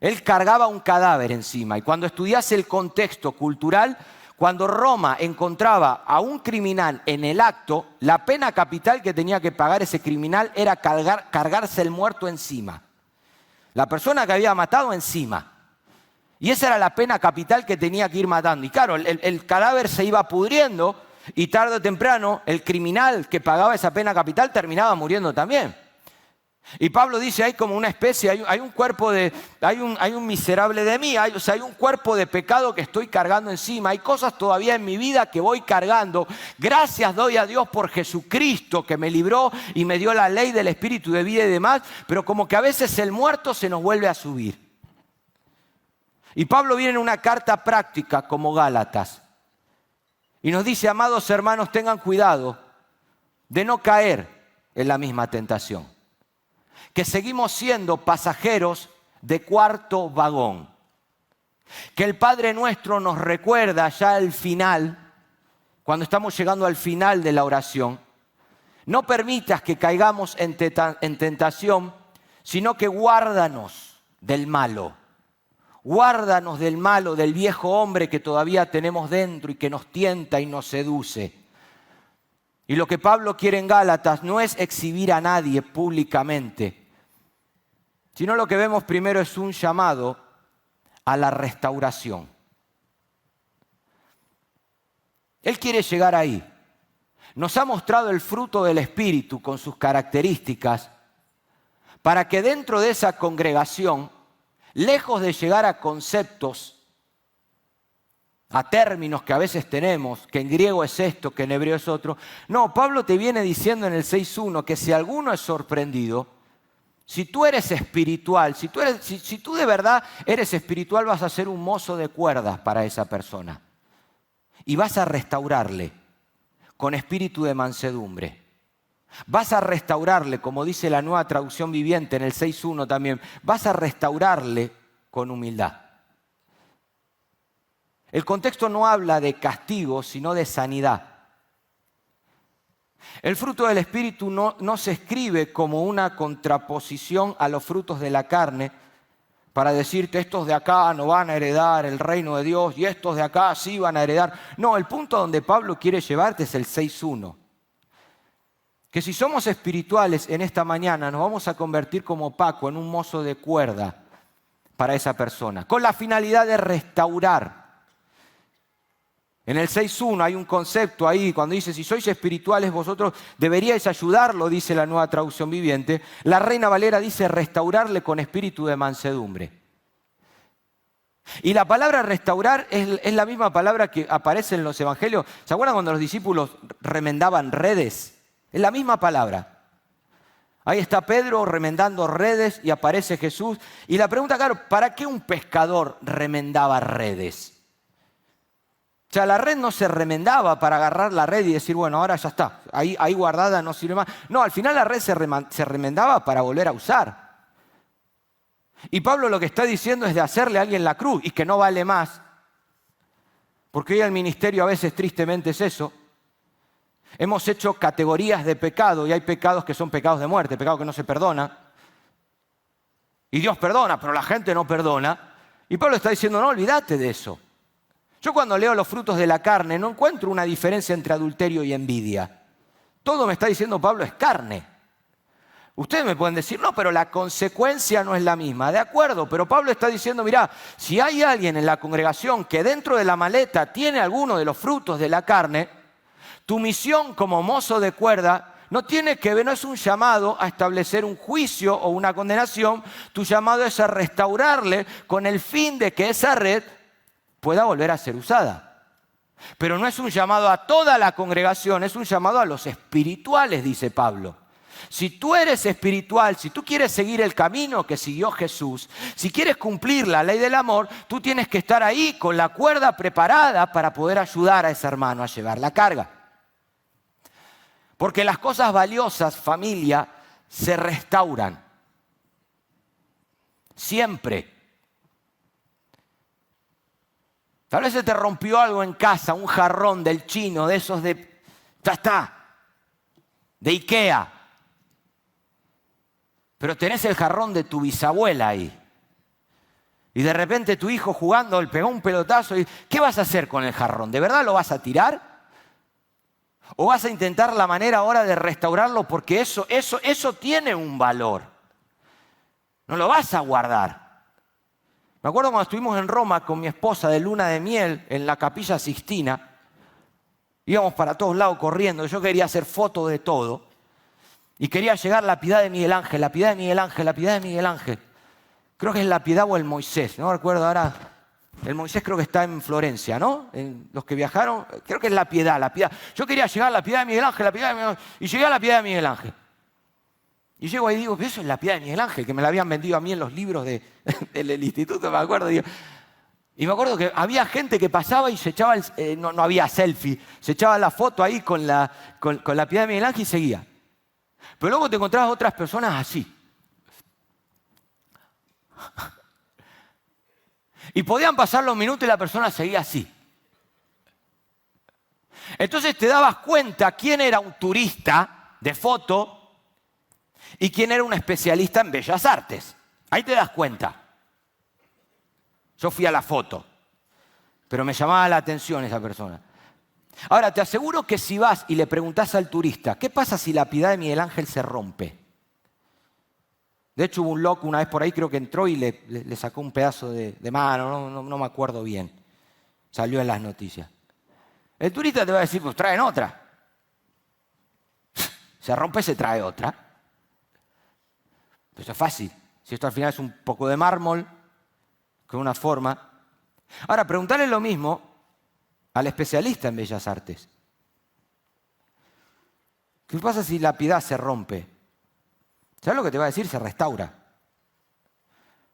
Él cargaba un cadáver encima y cuando estudiase el contexto cultural, cuando Roma encontraba a un criminal en el acto, la pena capital que tenía que pagar ese criminal era cargarse el muerto encima. La persona que había matado encima. Y esa era la pena capital que tenía que ir matando. Y claro, el cadáver se iba pudriendo y tarde o temprano el criminal que pagaba esa pena capital terminaba muriendo también. Y Pablo dice, hay como una especie, hay un cuerpo hay un miserable de mí, hay un cuerpo de pecado que estoy cargando encima, hay cosas todavía en mi vida que voy cargando. Gracias doy a Dios por Jesucristo que me libró y me dio la ley del Espíritu de vida y demás, pero como que a veces el muerto se nos vuelve a subir. Y Pablo viene en una carta práctica como Gálatas y nos dice, amados hermanos, tengan cuidado de no caer en la misma tentación. Que seguimos siendo pasajeros de cuarto vagón. Que el Padre Nuestro nos recuerda ya al final, cuando estamos llegando al final de la oración, no permitas que caigamos en tentación, sino que guárdanos del malo. Guárdanos del malo, del viejo hombre que todavía tenemos dentro y que nos tienta y nos seduce. Y lo que Pablo quiere en Gálatas no es exhibir a nadie públicamente, sino lo que vemos primero es un llamado a la restauración. Él quiere llegar ahí. Nos ha mostrado el fruto del Espíritu con sus características para que dentro de esa congregación, lejos de llegar a conceptos, a términos que a veces tenemos, que en griego es esto, que en hebreo es otro. No, Pablo te viene diciendo en el 6.1 que si alguno es sorprendido, si tú eres espiritual, si tú de verdad eres espiritual, vas a ser un mozo de cuerdas para esa persona. Y vas a restaurarle con espíritu de mansedumbre. Vas a restaurarle, como dice la Nueva Traducción Viviente en el 6.1 también, vas a restaurarle con humildad. El contexto no habla de castigo, sino de sanidad. El fruto del Espíritu no se escribe como una contraposición a los frutos de la carne para decirte estos de acá no van a heredar el reino de Dios y estos de acá sí van a heredar. No, el punto donde Pablo quiere llevarte es el 6.1. Que si somos espirituales en esta mañana nos vamos a convertir como Paco en un mozo de cuerda para esa persona, con la finalidad de restaurar. En el 6.1 hay un concepto ahí, cuando dice, si sois espirituales vosotros deberíais ayudarlo, dice la Nueva Traducción Viviente. La Reina Valera dice restaurarle con espíritu de mansedumbre. Y la palabra restaurar es la misma palabra que aparece en los evangelios. ¿Se acuerdan cuando los discípulos remendaban redes? Es la misma palabra. Ahí está Pedro remendando redes y aparece Jesús. Y la pregunta, claro, ¿para qué un pescador remendaba redes? O sea, la red no se remendaba para agarrar la red y decir, bueno, ahora ya está, ahí guardada no sirve más. No, al final la red se remendaba para volver a usar. Y Pablo lo que está diciendo es de hacerle a alguien la cruz y que no vale más. Porque hoy el ministerio a veces tristemente es eso. Hemos hecho categorías de pecado y hay pecados que son pecados de muerte, pecados que no se perdona. Y Dios perdona, pero la gente no perdona. Y Pablo está diciendo, no, olvídate de eso. Yo cuando leo los frutos de la carne no encuentro una diferencia entre adulterio y envidia. Todo me está diciendo Pablo es carne. Ustedes me pueden decir, no, pero la consecuencia no es la misma. De acuerdo, pero Pablo está diciendo, mirá, si hay alguien en la congregación que dentro de la maleta tiene alguno de los frutos de la carne, tu misión como mozo de cuerda no tiene que ver, no es un llamado a establecer un juicio o una condenación, tu llamado es a restaurarle con el fin de que esa red pueda volver a ser usada. Pero no es un llamado a toda la congregación, es un llamado a los espirituales, dice Pablo. Si tú eres espiritual, si tú quieres seguir el camino que siguió Jesús, si quieres cumplir la ley del amor, tú tienes que estar ahí con la cuerda preparada para poder ayudar a ese hermano a llevar la carga. Porque las cosas valiosas, familia, se restauran. Siempre. Tal vez se te rompió algo en casa, un jarrón del chino, de esos de... Ya está. De Ikea. Pero tenés el jarrón de tu bisabuela ahí. Y de repente tu hijo jugando le pegó un pelotazo y ¿qué vas a hacer con el jarrón? ¿De verdad lo vas a tirar? ¿O vas a intentar la manera ahora de restaurarlo? Porque eso tiene un valor. No lo vas a guardar. Me acuerdo cuando estuvimos en Roma con mi esposa de luna de miel en la Capilla Sixtina. Íbamos para todos lados corriendo. Yo quería hacer fotos de todo. Y quería llegar a la Piedad de Miguel Ángel, la Piedad de Miguel Ángel, la Piedad de Miguel Ángel. Creo que es la Piedad o el Moisés, no recuerdo ahora. El Moisés creo que está en Florencia, ¿no? Los que viajaron, creo que es la Piedad, la Piedad. Yo quería llegar a la Piedad de Miguel Ángel, la Piedad de Miguel Ángel, y llegué a la Piedad de Miguel Ángel. Y llego ahí y digo, eso es la Piedad de Miguel Ángel, que me la habían vendido a mí en los libros del instituto, me acuerdo. Digo. Y me acuerdo que había gente que pasaba y se echaba, no había selfie, se echaba la foto ahí con la Piedad de Miguel Ángel y seguía. Pero luego te encontrabas otras personas así. Y podían pasar los minutos y la persona seguía así. Entonces te dabas cuenta quién era un turista de foto y quién era un especialista en bellas artes. Ahí te das cuenta. Yo fui a la foto, pero me llamaba la atención esa persona. Ahora, te aseguro que si vas y le preguntás al turista, ¿qué pasa si la Piedad de Miguel Ángel se rompe? De hecho, hubo un loco una vez por ahí, creo que entró y le sacó un pedazo de mano, no me acuerdo bien. Salió en las noticias. El turista te va a decir, pues traen otra. Se rompe, se trae otra. Pero eso es fácil. Si esto al final es un poco de mármol, con una forma. Ahora, preguntarle lo mismo al especialista en bellas artes. ¿Qué pasa si la piedad se rompe? ¿Sabes lo que te va a decir? Se restaura.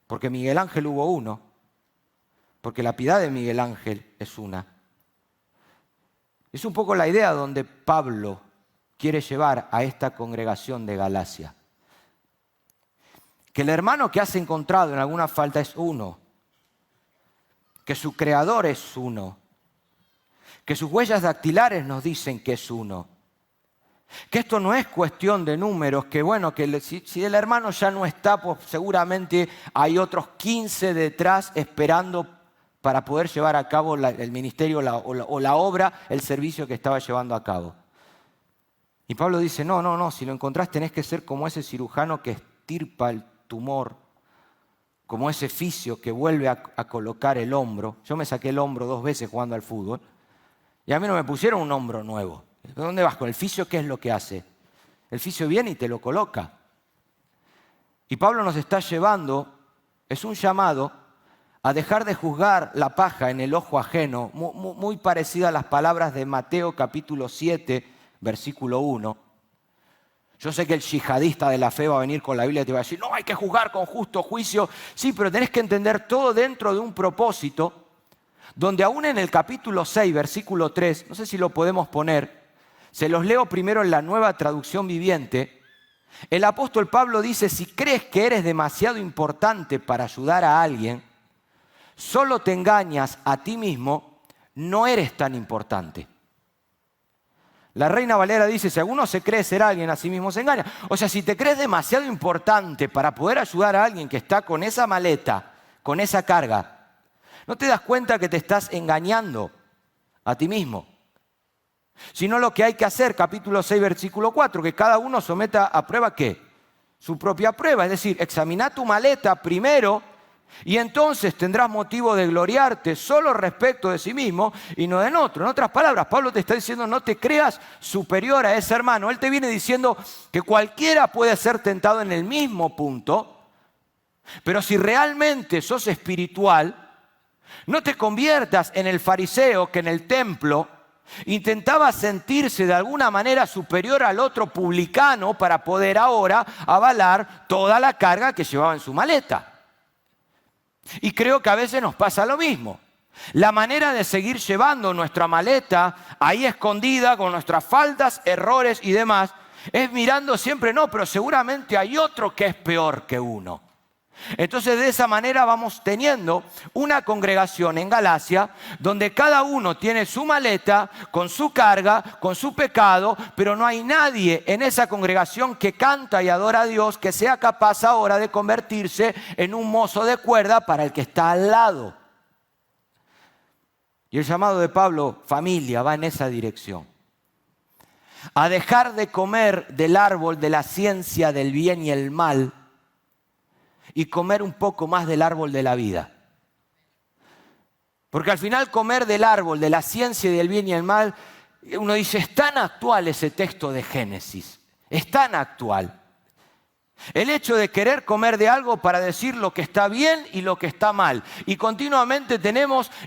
Porque Miguel Ángel hubo uno. Porque la piedad de Miguel Ángel es una. Es un poco la idea donde Pablo quiere llevar a esta congregación de Galacia. Que el hermano que has encontrado en alguna falta es uno. Que su creador es uno. Que sus huellas dactilares nos dicen que es uno. Que esto no es cuestión de números, que bueno, que si el hermano ya no está, pues seguramente hay otros 15 detrás esperando para poder llevar a cabo el ministerio o la obra, el servicio que estaba llevando a cabo. Y Pablo dice, no, si lo encontrás tenés que ser como ese cirujano que estirpa el tumor, como ese fisio que vuelve a colocar el hombro. Yo me saqué el hombro 2 veces jugando al fútbol y a mí no me pusieron un hombro nuevo. ¿Dónde vas con el fisio? ¿Qué es lo que hace? El fisio viene y te lo coloca. Y Pablo nos está llevando, es un llamado a dejar de juzgar la paja en el ojo ajeno, muy parecida a las palabras de Mateo capítulo 7, versículo 1. Yo sé que el yihadista de la fe va a venir con la Biblia y te va a decir, no, hay que juzgar con justo juicio. Sí, pero tenés que entender todo dentro de un propósito, donde aún en el capítulo 6, versículo 3, no sé si lo podemos poner, se los leo primero en la Nueva Traducción Viviente. El apóstol Pablo dice, si crees que eres demasiado importante para ayudar a alguien, solo te engañas a ti mismo, no eres tan importante. La Reina Valera dice, si alguno se cree ser alguien, a sí mismo se engaña. O sea, si te crees demasiado importante para poder ayudar a alguien que está con esa maleta, con esa carga, ¿no te das cuenta que te estás engañando a ti mismo? Sino lo que hay que hacer, capítulo 6, versículo 4, que cada uno someta a prueba ¿qué? su propia prueba. Es decir, examina tu maleta primero y entonces tendrás motivo de gloriarte solo respecto de sí mismo y no en otro. En otras palabras, Pablo te está diciendo no te creas superior a ese hermano. Él te viene diciendo que cualquiera puede ser tentado en el mismo punto, pero si realmente sos espiritual, no te conviertas en el fariseo que en el templo intentaba sentirse de alguna manera superior al otro publicano para poder ahora avalar toda la carga que llevaba en su maleta. Y creo que a veces nos pasa lo mismo. La manera de seguir llevando nuestra maleta ahí escondida con nuestras faltas, errores y demás es mirando siempre, no, pero seguramente hay otro que es peor que uno. Entonces de esa manera vamos teniendo una congregación en Galacia donde cada uno tiene su maleta con su carga, con su pecado, pero no hay nadie en esa congregación que canta y adora a Dios que sea capaz ahora de convertirse en un mozo de cuerda para el que está al lado. Y el llamado de Pablo, familia, va en esa dirección. A dejar de comer del árbol de la ciencia del bien y el mal y comer un poco más del árbol de la vida. Porque al final comer del árbol de la ciencia y del bien y el mal, uno dice, es tan actual ese texto de Génesis, es tan actual. El hecho de querer comer de algo para decir lo que está bien y lo que está mal. Y continuamente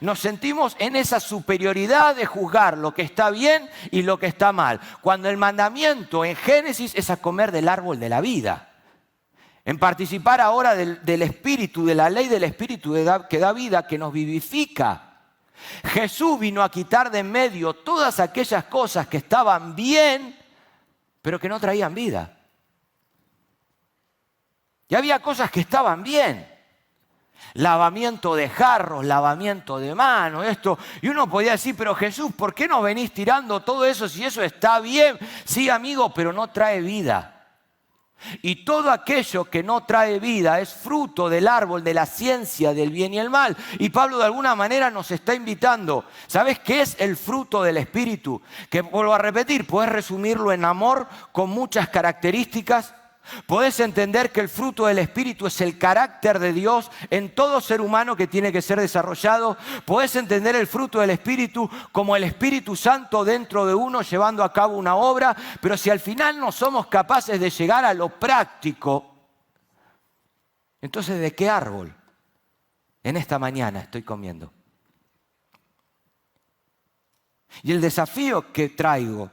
nos sentimos en esa superioridad de juzgar lo que está bien y lo que está mal. Cuando el mandamiento en Génesis es a comer del árbol de la vida. En participar ahora del Espíritu, de la ley del Espíritu que da vida, que nos vivifica. Jesús vino a quitar de en medio todas aquellas cosas que estaban bien, pero que no traían vida. Y había cosas que estaban bien. Lavamiento de jarros, lavamiento de manos, esto. Y uno podía decir, pero Jesús, ¿por qué no venís tirando todo eso si eso está bien? Sí, amigo, pero no trae vida. Y todo aquello que no trae vida es fruto del árbol de la ciencia del bien y el mal. Y Pablo de alguna manera nos está invitando. ¿Sabes qué es el fruto del Espíritu? Que vuelvo a repetir, puedes resumirlo en amor con muchas características. Podés entender que el fruto del Espíritu es el carácter de Dios en todo ser humano que tiene que ser desarrollado. Podés entender el fruto del Espíritu como el Espíritu Santo dentro de uno llevando a cabo una obra. Pero si al final no somos capaces de llegar a lo práctico, entonces ¿de qué árbol en esta mañana estoy comiendo? Y el desafío que traigo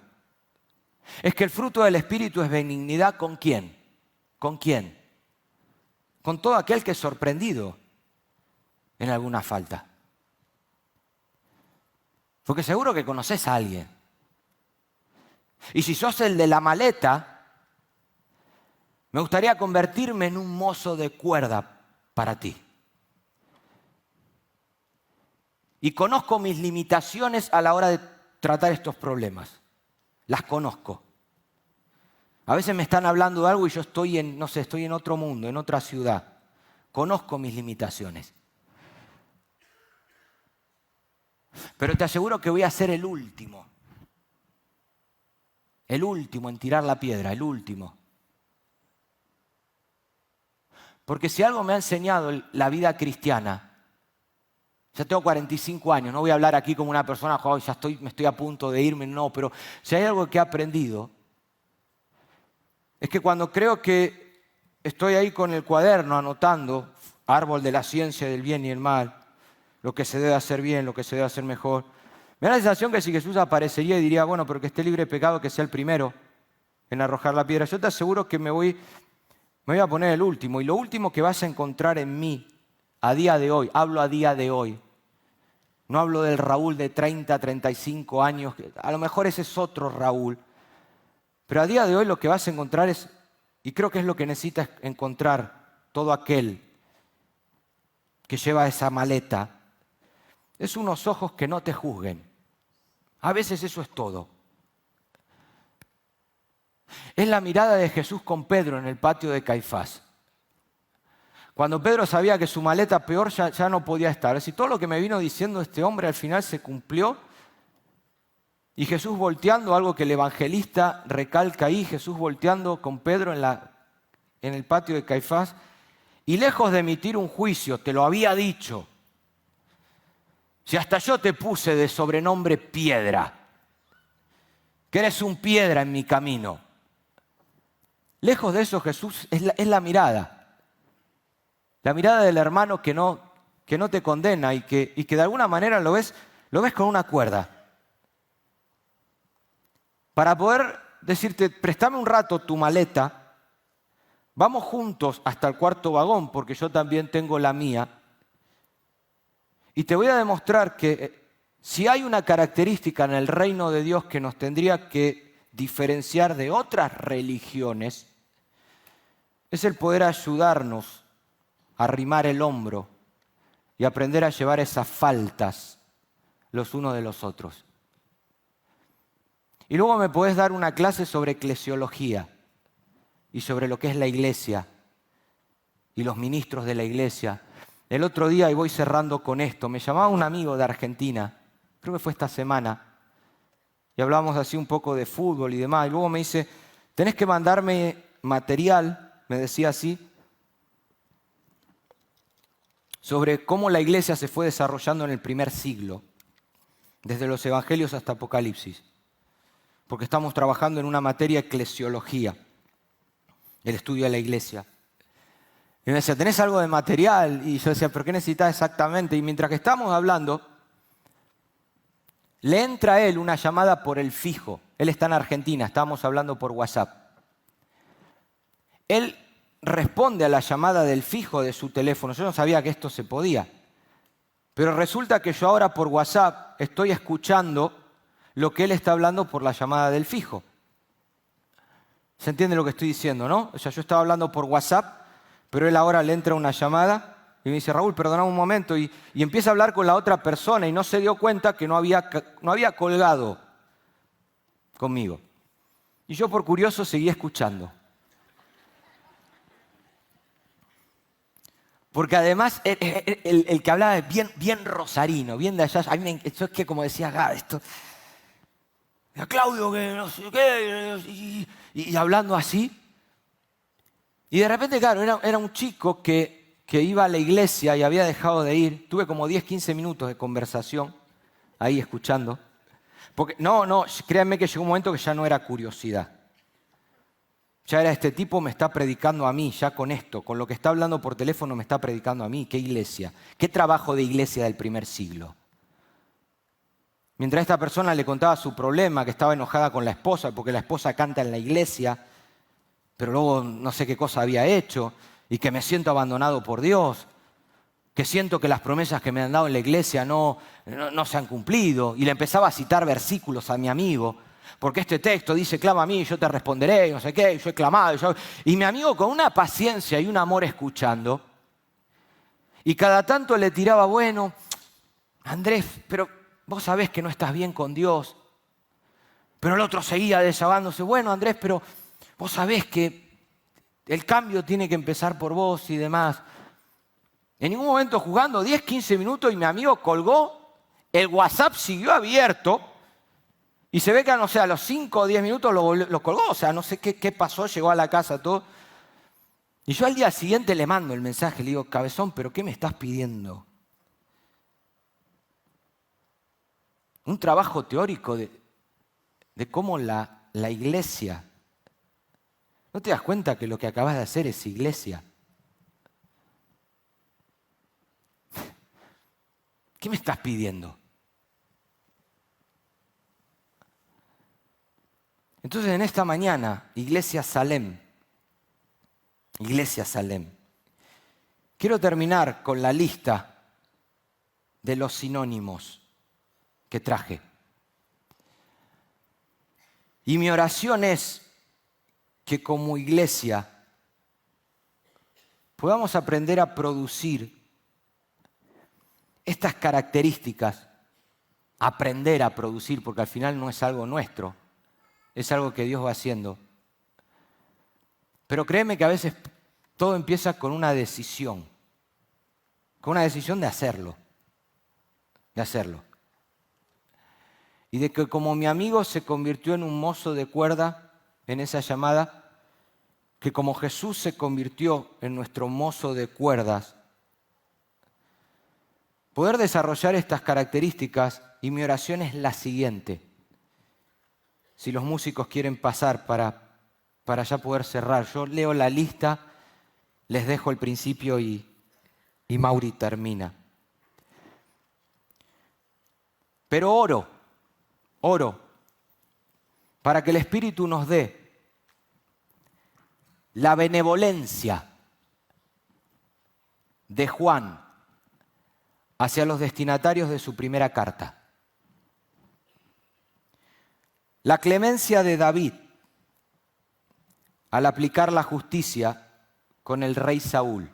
es que el fruto del Espíritu es benignidad ¿con quién? ¿Con quién? Con todo aquel que es sorprendido en alguna falta. Porque seguro que conoces a alguien. Y si sos el de la maleta, me gustaría convertirme en un mozo de cuerda para ti. Y conozco mis limitaciones a la hora de tratar estos problemas. Las conozco. A veces me están hablando de algo y yo estoy en otro mundo, en otra ciudad. Conozco mis limitaciones. Pero te aseguro que voy a ser el último. El último en tirar la piedra, el último. Porque si algo me ha enseñado la vida cristiana, ya tengo 45 años, no voy a hablar aquí como una persona, me estoy a punto de irme, no, pero si hay algo que he aprendido, es que cuando creo que estoy ahí con el cuaderno anotando, árbol de la ciencia del bien y el mal, lo que se debe hacer bien, lo que se debe hacer mejor, me da la sensación que si Jesús aparecería y diría, bueno, pero que esté libre de pecado, que sea el primero en arrojar la piedra, yo te aseguro que me voy a poner el último. Y lo último que vas a encontrar en mí, a día de hoy, hablo a día de hoy, no hablo del Raúl de 30, 35 años, a lo mejor ese es otro Raúl, pero a día de hoy lo que vas a encontrar es, y creo que es lo que necesitas encontrar todo aquel que lleva esa maleta, es unos ojos que no te juzguen. A veces eso es todo. Es la mirada de Jesús con Pedro en el patio de Caifás. Cuando Pedro sabía que su maleta peor ya no podía estar. Es decir, todo lo que me vino diciendo este hombre al final se cumplió. Y Jesús volteando, algo que el evangelista recalca ahí, Jesús volteando con Pedro en la en el patio de Caifás, y lejos de emitir un juicio, te lo había dicho. Si hasta yo te puse de sobrenombre piedra, que eres un piedra en mi camino. Lejos de eso, Jesús, es la mirada. La mirada del hermano que no te condena y que de alguna manera lo ves con una cuerda. Para poder decirte, préstame un rato tu maleta, vamos juntos hasta el cuarto vagón, porque yo también tengo la mía, y te voy a demostrar que si hay una característica en el reino de Dios que nos tendría que diferenciar de otras religiones, es el poder ayudarnos a arrimar el hombro y aprender a llevar esas faltas los unos de los otros. Y luego me podés dar una clase sobre eclesiología y sobre lo que es la iglesia y los ministros de la iglesia. El otro día, y voy cerrando con esto, me llamaba un amigo de Argentina, creo que fue esta semana, y hablábamos así un poco de fútbol y demás, y luego me dice, tenés que mandarme material, me decía así, sobre cómo la iglesia se fue desarrollando en el primer siglo, desde los evangelios hasta Apocalipsis, porque estamos trabajando en una materia eclesiología, el estudio de la iglesia. Y me decía, ¿tenés algo de material? Y yo decía, ¿pero qué necesitas exactamente? Y mientras que estábamos hablando, le entra a él una llamada por el fijo. Él está en Argentina, estábamos hablando por WhatsApp. Él responde a la llamada del fijo de su teléfono. Yo no sabía que esto se podía. Pero resulta que yo ahora por WhatsApp estoy escuchando lo que él está hablando por la llamada del fijo. ¿Se entiende lo que estoy diciendo, no? O sea, yo estaba hablando por WhatsApp, pero él ahora le entra una llamada y me dice, Raúl, perdona un momento, y empieza a hablar con la otra persona y no se dio cuenta que no había colgado conmigo. Y yo por curioso seguí escuchando. Porque además el que hablaba es bien rosarino, bien de allá. A mí yo es que como decía, esto... Claudio, que no sé qué, y hablando así. Y de repente, claro, era un chico que iba a la iglesia y había dejado de ir. Tuve como 10, 15 minutos de conversación ahí escuchando. Porque, no, créanme que llegó un momento que ya no era curiosidad. Ya era este tipo me está predicando a mí, ya con esto, con lo que está hablando por teléfono me está predicando a mí. ¿Qué iglesia? ¿Qué trabajo de iglesia del primer siglo? Mientras esta persona le contaba su problema, que estaba enojada con la esposa, porque la esposa canta en la iglesia, pero luego no sé qué cosa había hecho, y que me siento abandonado por Dios, que siento que las promesas que me han dado en la iglesia no se han cumplido. Y le empezaba a citar versículos a mi amigo, porque este texto dice, clama a mí, yo te responderé, y no sé qué, y yo he clamado. Y mi amigo con una paciencia y un amor escuchando, y cada tanto le tiraba, bueno, Andrés, pero vos sabés que no estás bien con Dios. Pero el otro seguía desahogándose, bueno, Andrés, pero vos sabés que el cambio tiene que empezar por vos y demás. En ningún momento jugando 10, 15 minutos y mi amigo colgó, el WhatsApp siguió abierto y se ve que, no sé, a los 5 o 10 minutos lo colgó. O sea, no sé qué pasó, llegó a la casa todo. Y yo al día siguiente le mando el mensaje, le digo, cabezón, ¿pero qué me estás pidiendo? Un trabajo teórico de cómo la iglesia... ¿No te das cuenta que lo que acabas de hacer es iglesia? ¿Qué me estás pidiendo? Entonces en esta mañana, Iglesia Salem, quiero terminar con la lista de los sinónimos que traje. Y mi oración es que como iglesia podamos aprender a producir estas características, aprender a producir, porque al final no es algo nuestro, es algo que Dios va haciendo. Pero créeme que a veces todo empieza con una decisión de hacerlo. Y de que como mi amigo se convirtió en un mozo de cuerda en esa llamada, que como Jesús se convirtió en nuestro mozo de cuerdas, poder desarrollar estas características, y mi oración es la siguiente. Si los músicos quieren pasar para ya poder cerrar, yo leo la lista, les dejo el principio y Mauri termina. Pero oro, para que el Espíritu nos dé la benevolencia de Juan hacia los destinatarios de su primera carta. La clemencia de David al aplicar la justicia con el rey Saúl.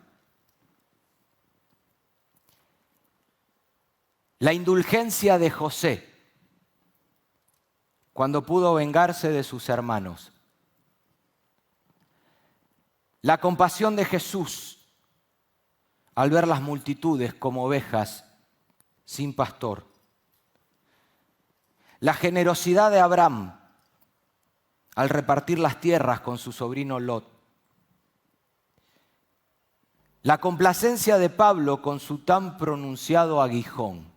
La indulgencia de José cuando pudo vengarse de sus hermanos. La compasión de Jesús al ver las multitudes como ovejas sin pastor. La generosidad de Abraham al repartir las tierras con su sobrino Lot. La complacencia de Pablo con su tan pronunciado aguijón.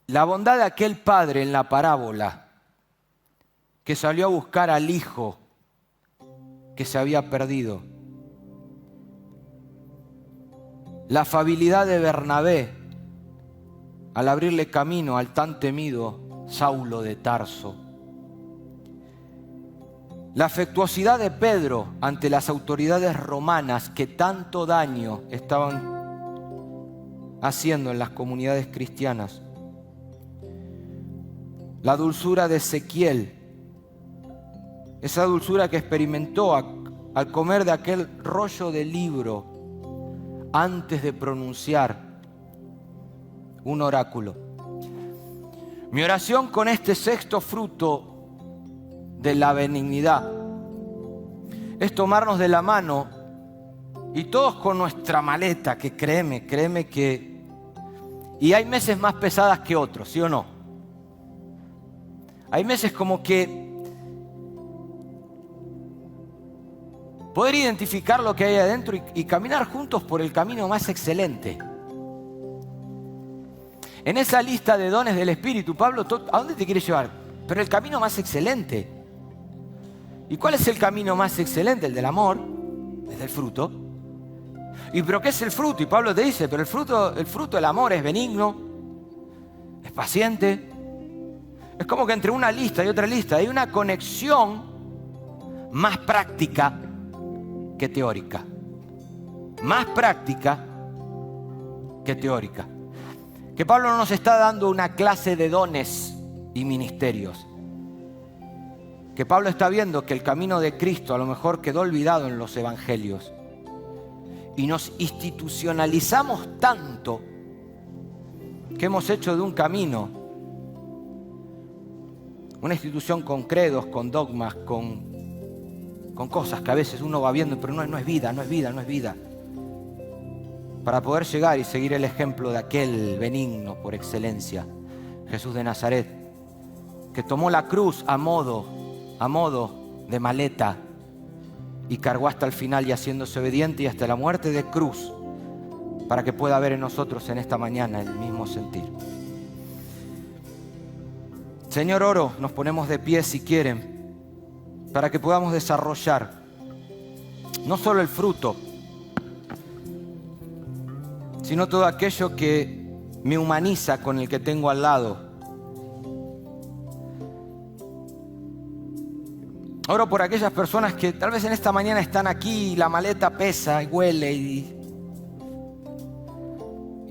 La bondad de aquel padre en la parábola que salió a buscar al hijo que se había perdido. La afabilidad de Bernabé al abrirle camino al tan temido Saulo de Tarso. La afectuosidad de Pedro ante las autoridades romanas que tanto daño estaban haciendo en las comunidades cristianas. La dulzura de Ezequiel, esa dulzura que experimentó al comer de aquel rollo de libro antes de pronunciar un oráculo. Mi oración con este sexto fruto de la benignidad es tomarnos de la mano y todos con nuestra maleta, que créeme que... Y hay meses más pesadas que otros, ¿sí o no? Hay meses como que poder identificar lo que hay adentro y caminar juntos por el camino más excelente. En esa lista de dones del Espíritu, Pablo, ¿a dónde te quiere llevar? Pero el camino más excelente. ¿Y cuál es el camino más excelente? El del amor, es del fruto. ¿Y pero qué es el fruto? Y Pablo te dice, pero el fruto del amor es benigno, es paciente. Es como que entre una lista y otra lista hay una conexión más práctica que teórica. Más práctica que teórica. Que Pablo no nos está dando una clase de dones y ministerios. Que Pablo está viendo que el camino de Cristo a lo mejor quedó olvidado en los evangelios. Y nos institucionalizamos tanto que hemos hecho de un camino una institución con credos, con dogmas, con cosas que a veces uno va viendo, pero no es vida. Para poder llegar y seguir el ejemplo de aquel benigno por excelencia, Jesús de Nazaret, que tomó la cruz a modo de maleta y cargó hasta el final y haciéndose obediente y hasta la muerte de cruz, para que pueda haber en nosotros en esta mañana el mismo sentir. Señor, oro, nos ponemos de pie si quieren, para que podamos desarrollar no solo el fruto, sino todo aquello que me humaniza con el que tengo al lado. Oro por aquellas personas que tal vez en esta mañana están aquí y la maleta pesa y huele y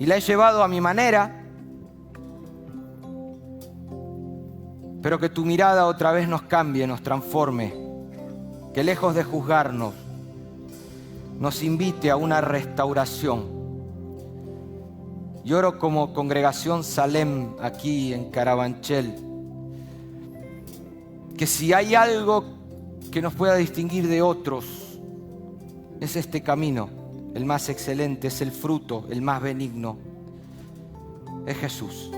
la he llevado a mi manera, pero que tu mirada otra vez nos cambie, nos transforme, que lejos de juzgarnos, nos invite a una restauración. Y oro como congregación Salem aquí en Carabanchel, que si hay algo que nos pueda distinguir de otros, es este camino, el más excelente, es el fruto, el más benigno, es Jesús.